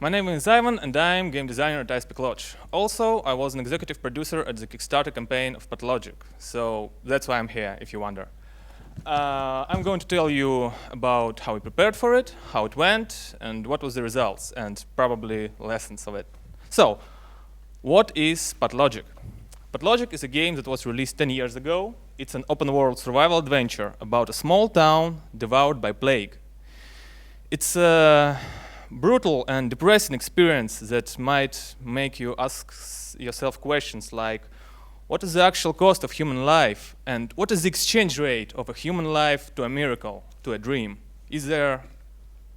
My name is Ivan, and I'm game designer at Pathologic. Also, I was an executive producer at the Kickstarter campaign of Pathologic, so that's why I'm here, if you wonder. I'm going to tell you about how we prepared for it, how it went, and what was the results, and probably lessons of it. So, what is Pathologic? Pathologic is a game that was released 10 years ago. It's an open-world survival adventure about a small town devoured by plague. It's a brutal and depressing experience that might make you ask yourself questions like, what is the actual cost of human life? And what is the exchange rate of a human life to a miracle, to a dream? Is there a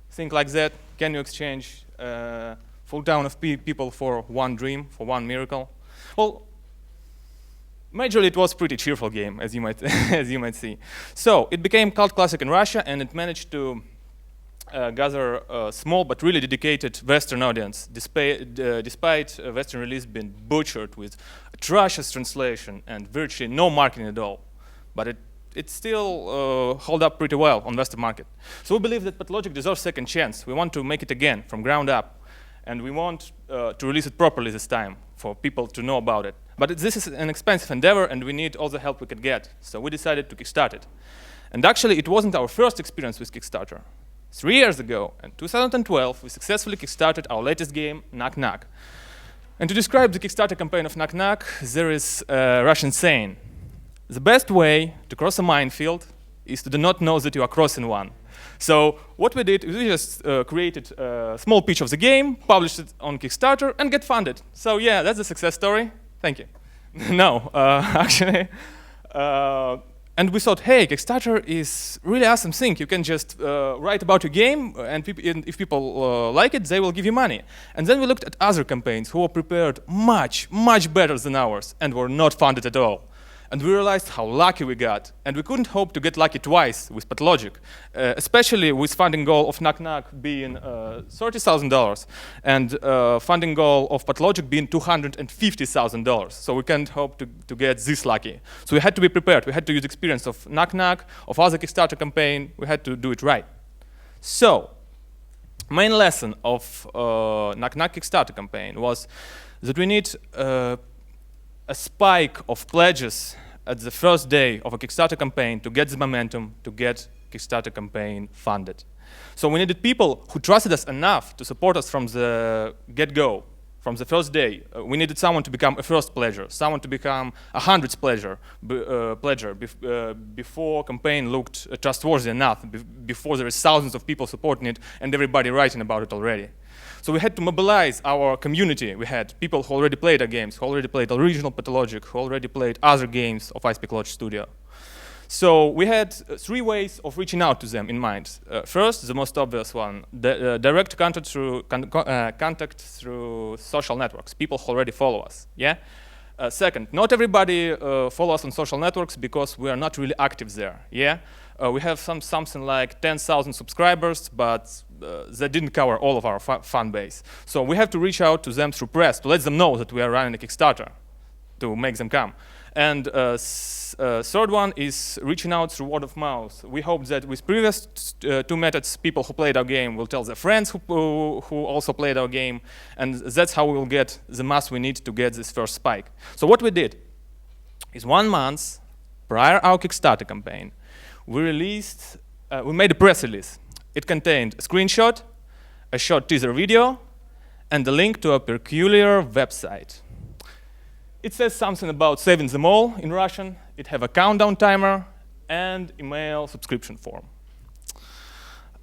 thing like that? Can you exchange a full town of people for one dream, for one miracle? Well, majorly it was a pretty cheerful game, as you might, as you might see. So it became cult classic in Russia, and it managed to gather a small but really dedicated Western audience, despite Western release being butchered with atrocious translation and virtually no marketing at all. But it still held up pretty well on Western market. So we believe that Pathologic deserves a second chance. We want to make it again from ground up. And we want to release it properly this time for people to know about it. But this is an expensive endeavor, and we need all the help we could get. So we decided to Kickstart it. And actually, it wasn't our first experience with Kickstarter. 3 years ago, in 2012, we successfully kickstarted our latest game, Knock Knock. And to describe the Kickstarter campaign of Knock Knock, there is a Russian saying: the best way to cross a minefield is to do not know that you are crossing one. So what we did is we just created a small pitch of the game, published it on Kickstarter, and get funded. So yeah, that's a success story. Thank you. No, actually. And we thought, hey, Kickstarter is really awesome thing. You can just write about your game, and if people like it, they will give you money. And then we looked at other campaigns who were prepared much, much better than ours and were not funded at all. And we realized how lucky we got. And we couldn't hope to get lucky twice with Pathologic, especially with funding goal of Knock Knock being $30,000 and funding goal of Pathologic being $250,000. So we can't hope to get this lucky. So we had to be prepared. We had to use experience of Knock Knock, of other Kickstarter campaign. We had to do it right. So, main lesson of Knock Knock Kickstarter campaign was that we need a spike of pledges at the first day of a Kickstarter campaign to get the momentum, to get Kickstarter campaign funded. So we needed people who trusted us enough to support us from the get-go, from the first day. We needed someone to become a first pledger, someone to become a 100th pledger before campaign looked trustworthy enough, before there is thousands of people supporting it and everybody writing about it already. So we had to mobilize our community. We had people who already played our games, who already played original Pathologic, who already played other games of Pathologic Studio. So we had 3 ways of reaching out to them in mind. First, the most obvious one, direct contact through social networks, people who already follow us. Yeah. Second, not everybody follow us on social networks because we are not really active there. Yeah. We have something like 10,000 subscribers, but that didn't cover all of our fan base. So we have to reach out to them through press to let them know that we are running a Kickstarter, to make them come. And third one is reaching out through word of mouth. We hope that with previous 2 methods, people who played our game will tell their friends who also played our game, and that's how we will get the mass we need to get this first spike. So what we did is 1 month prior our Kickstarter campaign, we made a press release. It contained a screenshot, a short teaser video, and a link to a peculiar website. It says something about saving them all in Russian. It have a countdown timer and email subscription form.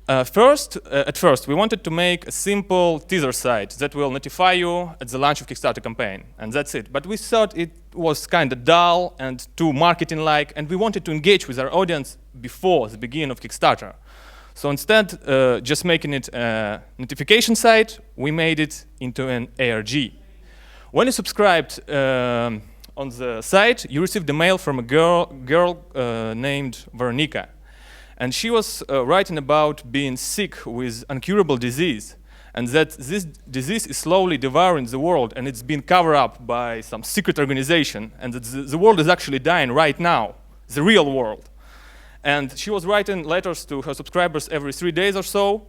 At first, we wanted to make a simple teaser site that will notify you at the launch of Kickstarter campaign, and that's it. But we thought it was kind of dull and too marketing-like, and we wanted to engage with our audience before the beginning of Kickstarter. So instead, just making it a notification site, we made it into an ARG. When you subscribed on the site, you received a mail from a girl named Veronica. And she was writing about being sick with incurable disease, and that this disease is slowly devouring the world, and it's been covered up by some secret organization, and that the world is actually dying right now, the real world. And she was writing letters to her subscribers every 3 days or so,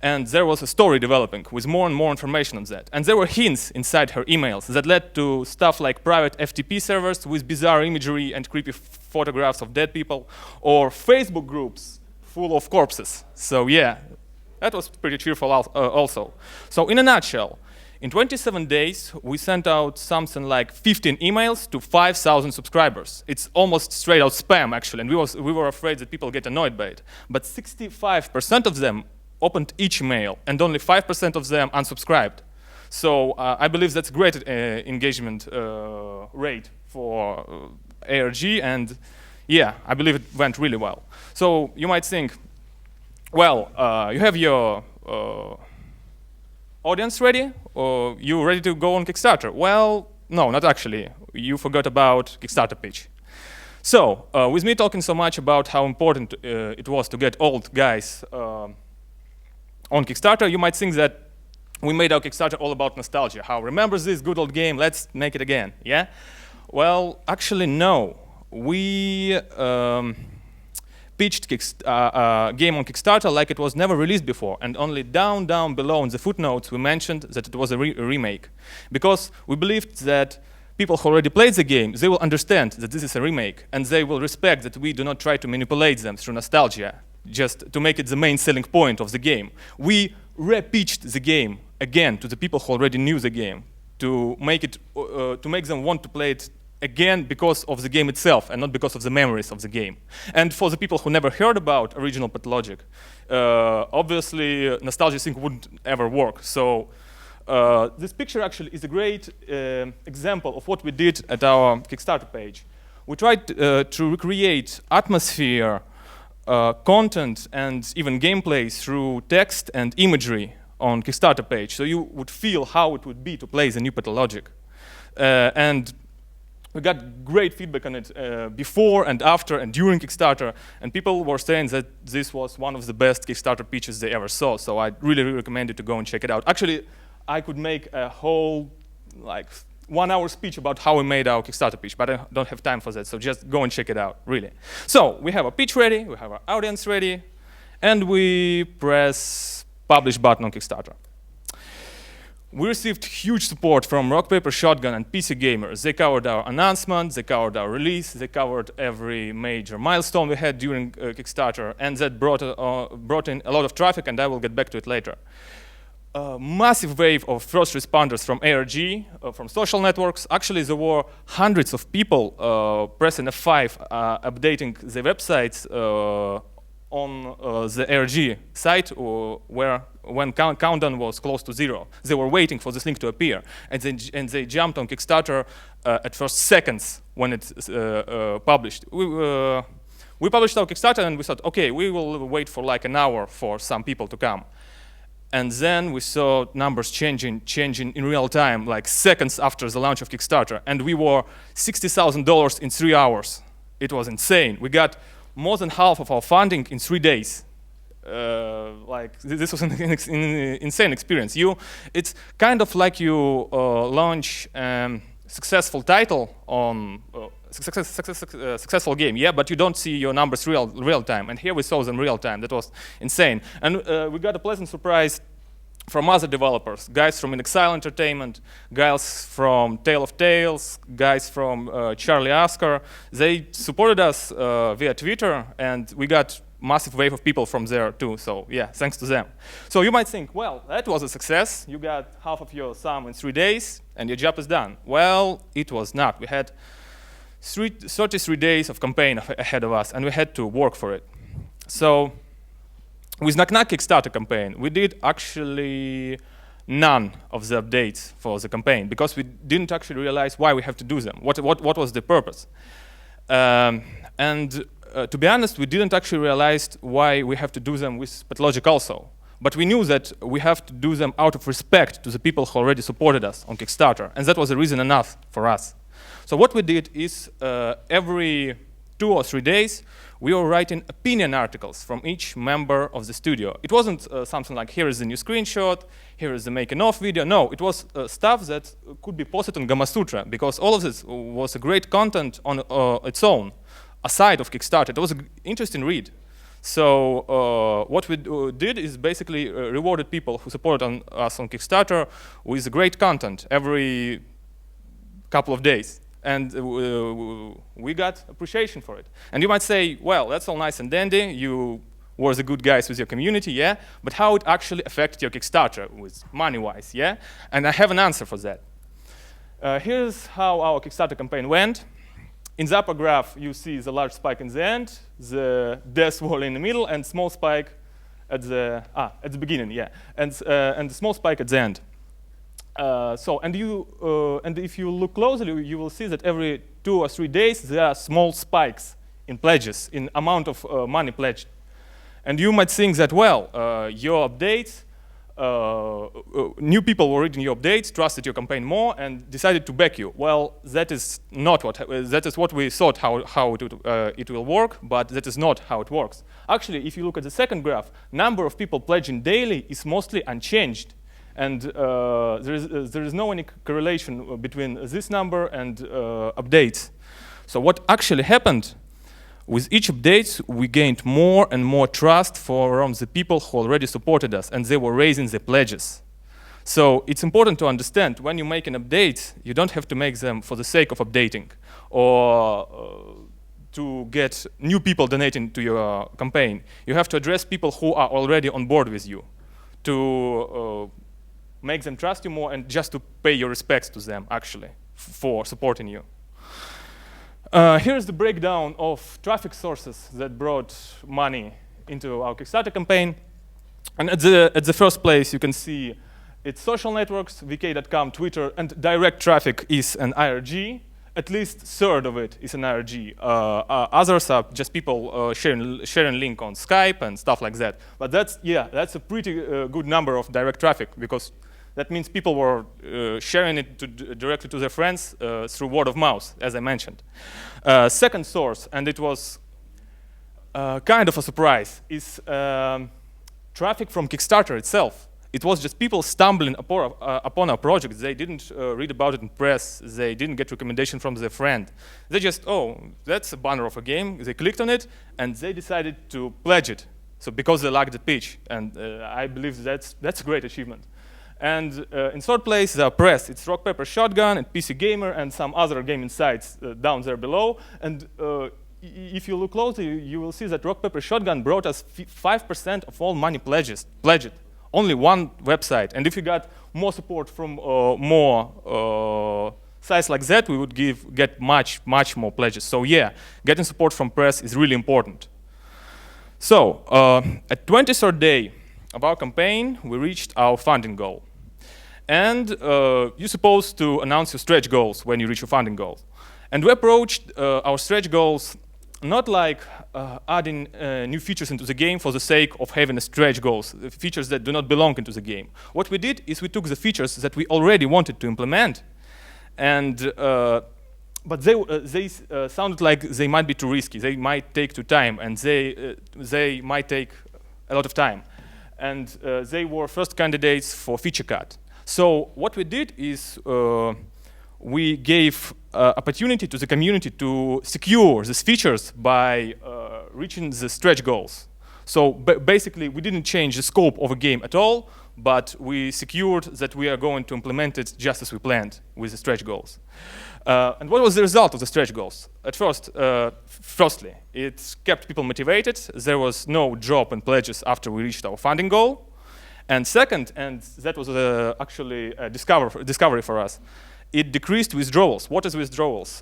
And there was a story developing with more and more information on that. And there were hints inside her emails that led to stuff like private FTP servers with bizarre imagery and creepy photographs of dead people, or Facebook groups full of corpses. So yeah, that was pretty cheerful also. So in a nutshell, in 27 days, we sent out something like 15 emails to 5,000 subscribers. It's almost straight out spam, actually, and we were afraid that people get annoyed by it. But 65% of them opened each mail, and only 5% of them unsubscribed. So I believe that's a great engagement rate for ARG, and yeah, I believe it went really well. So you might think, well, you have your audience ready, or you ready to go on Kickstarter? Well, no, not actually. You forgot about Kickstarter pitch. So, with me talking so much about how important it was to get old guys on Kickstarter, you might think that we made our Kickstarter all about nostalgia. How, remember this good old game, let's make it again, yeah? Well, actually, no. We pitched a game on Kickstarter like it was never released before, and only down below in the footnotes we mentioned that it was a remake. Because we believed that people who already played the game, they will understand that this is a remake, and they will respect that we do not try to manipulate them through nostalgia, just to make it the main selling point of the game. We re-pitched the game again to the people who already knew the game, to make them want to play it again because of the game itself and not because of the memories of the game. And for the people who never heard about original Pathologic, obviously nostalgia thing wouldn't ever work. So this picture actually is a great example of what we did at our Kickstarter page. We tried to recreate atmosphere, content, and even gameplay through text and imagery on Kickstarter page, so you would feel how it would be to play the new Pathologic. And we got great feedback on it before and after and during Kickstarter, and people were saying that this was one of the best Kickstarter pitches they ever saw, so I really recommend you to go and check it out. Actually, I could make a whole, like, 1-hour speech about how we made our Kickstarter pitch, but I don't have time for that, so just go and check it out, really. So, we have our pitch ready, we have our audience ready, and we press publish button on Kickstarter. We received huge support from Rock Paper Shotgun and PC Gamers. They covered our announcement, they covered our release, they covered every major milestone we had during Kickstarter, and that brought in a lot of traffic, and I will get back to it later. A massive wave of first responders from ARG, from social networks. Actually, there were hundreds of people pressing F5, updating the websites on the ARG site when countdown was close to 0. They were waiting for this link to appear, and they jumped on Kickstarter at first seconds when it's published. We published our Kickstarter and we thought, okay, we will wait for like an hour for some people to come. And then we saw numbers changing in real time, like seconds after the launch of Kickstarter. And we were $60,000 in 3 hours. It was insane. We got more than half of our funding in 3 days. This was an insane experience. It's kind of like you launch successful title on successful game, yeah, but you don't see your numbers real time. And here we saw them real time. That was insane. And we got a pleasant surprise from other developers, guys from In Exile Entertainment, guys from Tale of Tales, guys from Charlie Asker. They supported us via Twitter, and we got massive wave of people from there too, so yeah, thanks to them. So you might think, well, that was a success. You got half of your sum in 3 days, and your job is done. Well, it was not. We had 33 days of campaign ahead of us, and we had to work for it. So with Knock Knock Kickstarter campaign, we did actually none of the updates for the campaign because we didn't actually realize why we have to do them. What was the purpose? To be honest, we didn't actually realize why we have to do them with Pathologic also. But we knew that we have to do them out of respect to the people who already supported us on Kickstarter, and that was a reason enough for us. So what we did is every 2 or 3 days, we were writing opinion articles from each member of the studio. It wasn't something like, here is the new screenshot, here is the making of video. No, it was stuff that could be posted on Gamasutra, because all of this was a great content on its own, aside of Kickstarter. It was an interesting read. So what we did is basically rewarded people who supported us on Kickstarter with great content every couple of days. And we got appreciation for it. And you might say, well, that's all nice and dandy. You were the good guys with your community, yeah? But how it actually affected your Kickstarter with money-wise, yeah? And I have an answer for that. Here's how our Kickstarter campaign went. In the upper graph, you see the large spike in the end, the death wall in the middle, and small spike at the beginning, yeah, and the small spike at the end. And if you look closely, you will see that every 2 or 3 days there are small spikes in pledges, in amount of money pledged. And you might think that, well, your updates, new people were reading your updates, trusted your campaign more, and decided to back you. Well, that is not that is what we thought how it will work, but that is not how it works. Actually, if you look at the second graph, number of people pledging daily is mostly unchanged. And there is no any correlation between this number and updates. So what actually happened, with each update, we gained more and more trust from the people who already supported us, and they were raising the pledges. So it's important to understand, when you make an update, you don't have to make them for the sake of updating, or to get new people donating to your campaign. You have to address people who are already on board with you, to make them trust you more, and just to pay your respects to them, actually, for supporting you. Here's the breakdown of traffic sources that brought money into our Kickstarter campaign. And at the first place, you can see it's social networks, vk.com, Twitter, and direct traffic is an IRG. At least a third of it is an IRG. Others are just people sharing link on Skype and stuff like that. But that's a pretty good number of direct traffic, because that means people were sharing it directly to their friends through word of mouth, as I mentioned. Second source, and it was kind of a surprise, is traffic from Kickstarter itself. It was just people stumbling upon our project. They didn't read about it in press. They didn't get recommendation from their friend. They just, oh, that's a banner of a game. They clicked on it, and they decided to pledge it. So because they liked the pitch, and I believe that's a great achievement. And in third place, the press. It's Rock, Paper, Shotgun, and PC Gamer, and some other gaming sites down there below. And if you look closely, you will see that Rock, Paper, Shotgun brought us 5% of all money pledged. Only one website. And if you got more support from more sites like that, we would get much more pledges. So yeah, getting support from press is really important. So at 23rd day of our campaign, we reached our funding goal. And you're supposed to announce your stretch goals when you reach your funding goals. And we approached our stretch goals not like adding new features into the game for the sake of having a stretch goals, features that do not belong into the game. What we did is we took the features that we already wanted to implement, and but they sounded like they might be too risky, they might take too time, and they might take a lot of time. And they were first candidates for feature cut. So what we did is we gave opportunity to the community to secure these features by reaching the stretch goals. So basically, we didn't change the scope of a game at all, but we secured that we are going to implement it just as we planned with the stretch goals. And what was the result of the stretch goals? At first, firstly, it kept people motivated. There was no drop in pledges after we reached our funding goal. And second, and that was actually a discovery for us, it decreased withdrawals. What is withdrawals?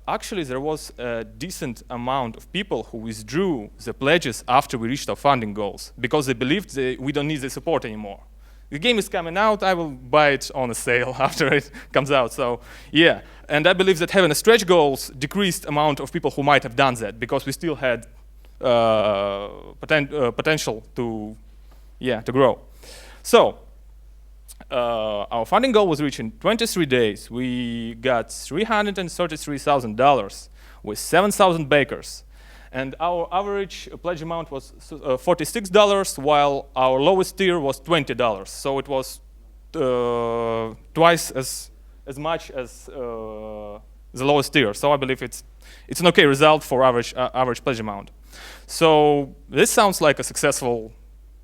Actually, there was a decent amount of people who withdrew the pledges after we reached our funding goals because they believed we don't need the support anymore. The game is coming out, I will buy it on a sale after it comes out. So yeah, and I believe that having a stretch goals decreased amount of people who might have done that because we still had potential to grow. So our funding goal was reached in 23 days. We got $333,000 with 7,000 backers. And our average pledge amount was $46, while our lowest tier was $20. So it was twice as much as the lowest tier. So I believe it's an okay result for average pledge amount. So this sounds like a successful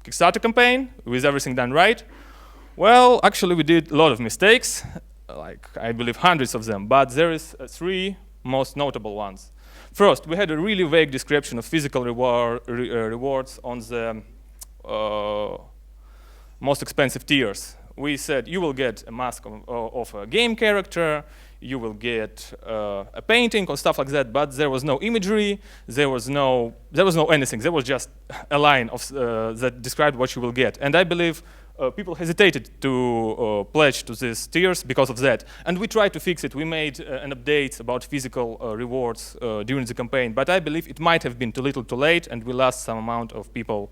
Kickstarter campaign with everything done right. Well, actually we did a lot of mistakes, like I believe hundreds of them, but there is three most notable ones. First, we had a really vague description of physical rewards on the most expensive tiers. We said you will get a mask of a game character, you will get a painting or stuff like that, but there was no imagery, there was no anything. There was just a line of, that described what you will get. And I believe people hesitated to pledge to these tiers because of that. And we tried to fix it. We made an update about physical rewards during the campaign, but I believe it might have been too little too late, and we lost some amount of people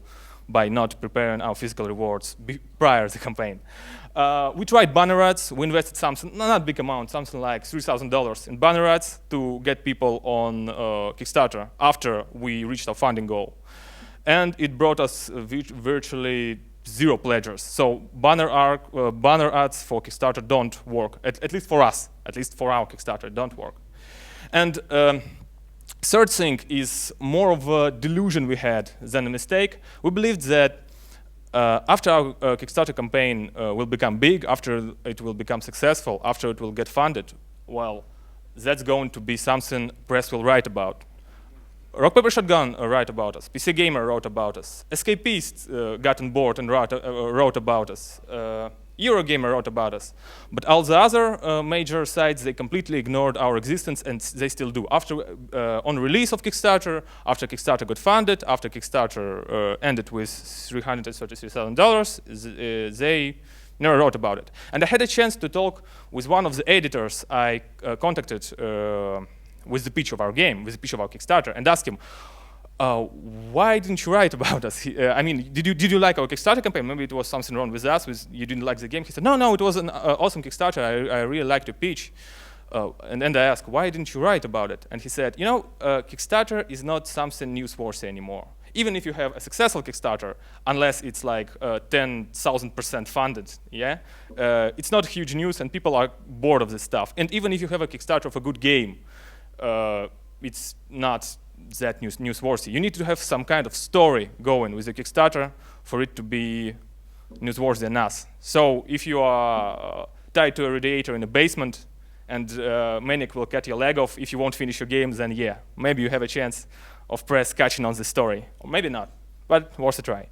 by not preparing our physical rewards prior to the campaign. We tried banner ads. We invested something, not a big amount, something like $3,000 in banner ads to get people on Kickstarter after we reached our funding goal. And it brought us virtually 0 pledgers. So banner ads for Kickstarter don't work, at least for us, at least for our Kickstarter, don't work. And third thing is more of a delusion we had than a mistake. We believed that after our Kickstarter campaign will become big, after it will become successful, after it will get funded, well, that's going to be something press will write about. Rock Paper Shotgun write about us. PC Gamer wrote about us. Escapist got on board and wrote about us. Eurogamer wrote about us. But all the other major sites, they completely ignored our existence, and they still do. After, on release of Kickstarter, after Kickstarter got funded, after Kickstarter ended with $333,000, they never wrote about it. And I had a chance to talk with one of the editors I contacted with the pitch of our game, with the pitch of our Kickstarter, and asked him, why didn't you write about us? I mean, did you like our Kickstarter campaign? Maybe it was something wrong with us, you didn't like the game. He said, no, it was an awesome Kickstarter. I really liked your pitch. And then I asked, why didn't you write about it? And he said, you know, Kickstarter is not something newsworthy anymore. Even if you have a successful Kickstarter, unless it's like 10,000% funded, yeah, it's not huge news, and people are bored of this stuff. And even if you have a Kickstarter of a good game, it's not that newsworthy. You need to have some kind of story going with the Kickstarter for it to be newsworthy enough. So if you are tied to a radiator in a basement and Maniac will cut your leg off if you won't finish your game, then yeah, maybe you have a chance of press catching on the story. Or maybe not, but worth a try.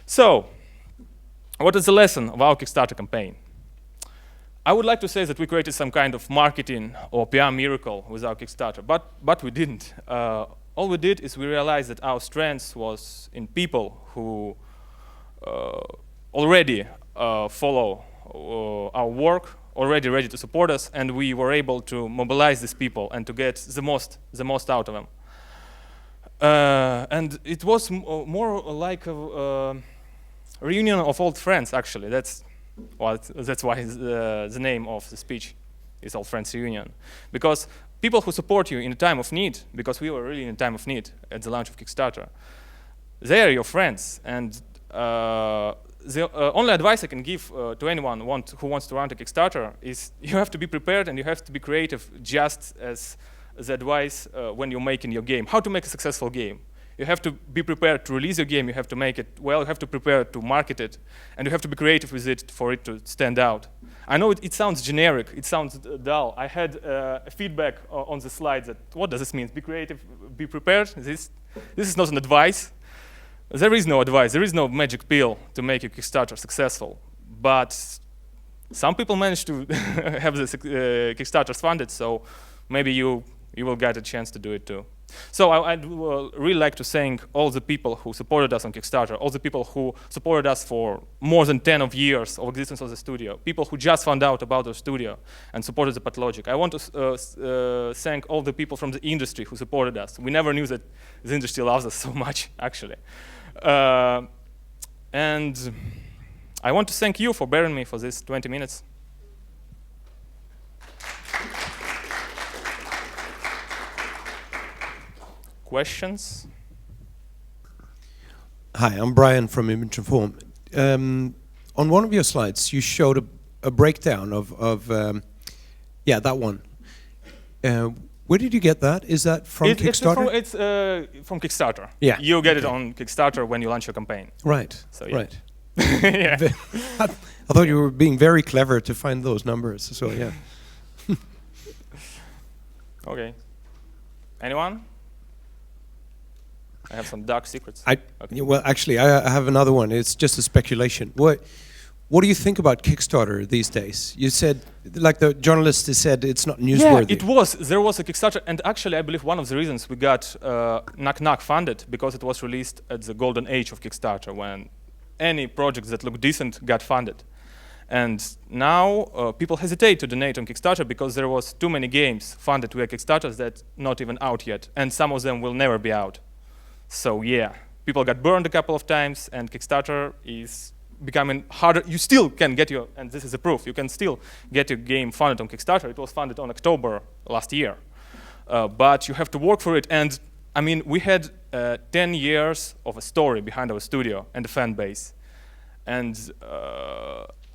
So, what is the lesson of our Kickstarter campaign? I would like to say that we created some kind of marketing or PR miracle with our Kickstarter, but we didn't. All we did is we realized that our strength was in people who already follow our work, already ready to support us, and we were able to mobilize these people and to get the most out of them. And it was more like a reunion of old friends, actually. That's why the name of the speech is Old Friends Reunion. Because people who support you in a time of need, because we were really in a time of need at the launch of Kickstarter, they are your friends. And the only advice I can give to anyone who wants to run a Kickstarter is you have to be prepared and you have to be creative, just as the advice when you're making your game. How to make a successful game. You have to be prepared to release your game, you have to make it well, you have to prepare to market it, and you have to be creative with it for it to stand out. I know it sounds generic, it sounds dull. I had feedback on the slide that, what does this mean? Be creative, be prepared? This is not an advice. There is no advice, there is no magic pill to make your Kickstarter successful. But some people manage to have the Kickstarters funded, so maybe you will get a chance to do it too. So I'd really like to thank all the people who supported us on Kickstarter, all the people who supported us for more than 10 years of existence of the studio, people who just found out about the studio and supported the Pathologic. I want to thank all the people from the industry who supported us. We never knew that the industry loves us so much, actually. And I want to thank you for bearing me for this 20 minutes. Questions? Hi, I'm Brian from Image Inform. On one of your slides, you showed a breakdown of yeah, that one, Where did you get that? Is that from Kickstarter? It's from Kickstarter. Yeah. You get it on Kickstarter when you launch your campaign. Right. So, yeah. Right. Yeah. I thought you were being very clever to find those numbers. So yeah. Okay. Anyone? I have some dark secrets. Yeah, well, actually, I have another one. It's just a speculation. What do you think about Kickstarter these days? You said, like the journalist has said, it's not newsworthy. Yeah, it was. There was a Kickstarter, and actually, I believe one of the reasons we got Knock Knock funded because it was released at the golden age of Kickstarter, when any projects that look decent got funded. And now people hesitate to donate on Kickstarter because there was too many games funded via Kickstarters that not even out yet, and some of them will never be out. So yeah, people got burned a couple of times, and Kickstarter is becoming harder. You still can get your, and this is the proof, you can still get your game funded on Kickstarter. It was funded on October last year. But you have to work for it. And I mean, we had 10 years of a story behind our studio and the fan base. And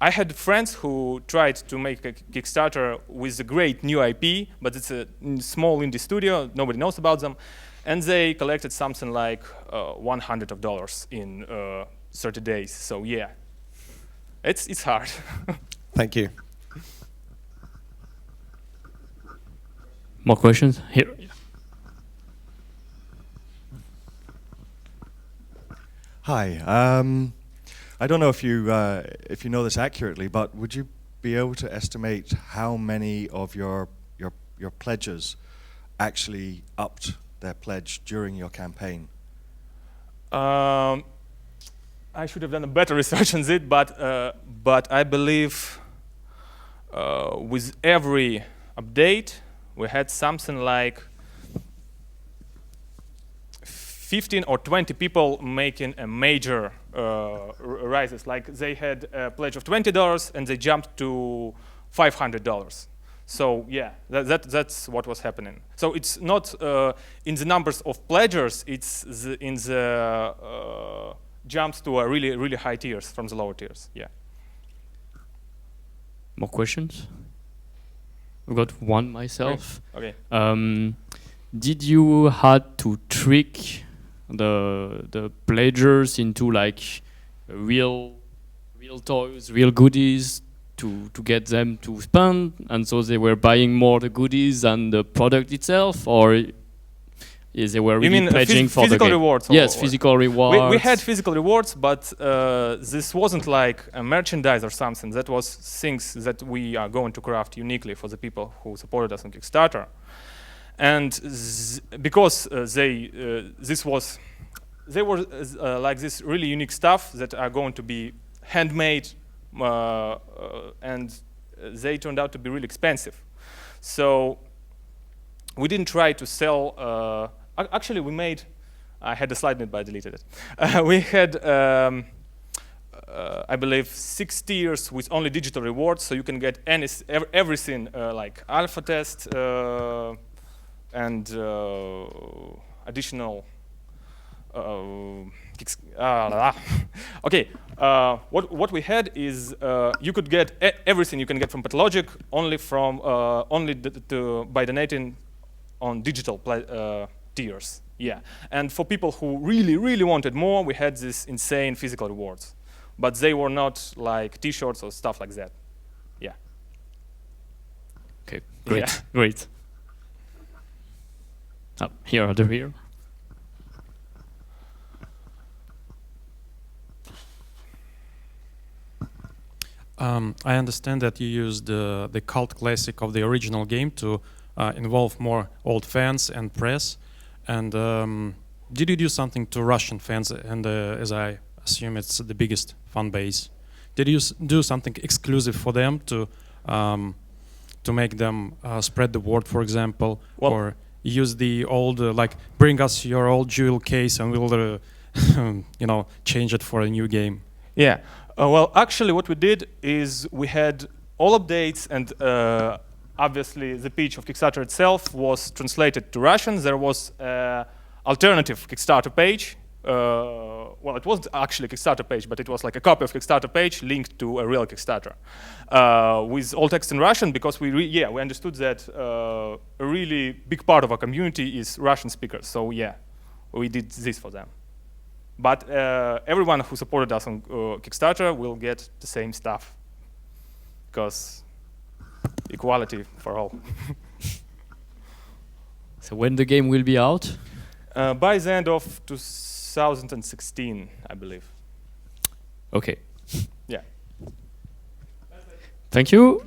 I had friends who tried to make a Kickstarter with a great new IP, but it's a small indie studio, nobody knows about them. And they collected something like $100 in 30 days. So yeah, it's hard. Thank you. More questions? Here. Hi. I don't know if you know this accurately, but would you be able to estimate how many of your pledges actually upped their pledge during your campaign? I should have done a better research on it, but I believe with every update we had something like 15 or 20 people making a major rises. Like they had a pledge of $20 and they jumped to $500. So yeah, that's what was happening. So it's not in the numbers of pledgers, it's in the jumps to a really high tiers from the lower tiers. Yeah. More questions? I've got one myself. Okay. Did you had to trick the pledgers into like real toys, real goodies to get them to spend, and so they were buying more the goodies than the product itself, or they were really pledging for physical the game? rewards? Yes, physical rewards. We had physical rewards, but this wasn't like a merchandise or something. That was things that we are going to craft uniquely for the people who supported us on Kickstarter. And because they were like this really unique stuff that are going to be handmade, and they turned out to be really expensive. So we didn't try to sell. Actually, we made. I had a slide in it, but I deleted it. We had, I believe, 6 tiers with only digital rewards, so you can get everything like alpha test and additional. Okay, what we had is you could get everything you can get from Pathologic only from by donating on digital tiers. Yeah, and for people who really wanted more, we had this insane physical rewards, but they were not like T-shirts or stuff like that. Yeah. Okay, great, yeah. Great. Here, over here. I understand that you used the cult classic of the original game to involve more old fans and press. And did you do something to Russian fans? And as I assume it's the biggest fan base, did you do something exclusive for them to make them spread the word, for example, well, or use the old like bring us your old jewel case and we'll change it for a new game? Yeah. Well, actually, what we did is we had all updates, and obviously the pitch of Kickstarter itself was translated to Russian. There was an alternative Kickstarter page well, it wasn't actually a Kickstarter page, but it was like a copy of Kickstarter page linked to a real Kickstarter with all text in Russian, because we understood that a really big part of our community is Russian speakers. So yeah, we did this for them. But everyone who supported us on Kickstarter will get the same stuff, because equality for all. So when the game will be out? By the end of 2016, I believe. Okay. Yeah. Thank you.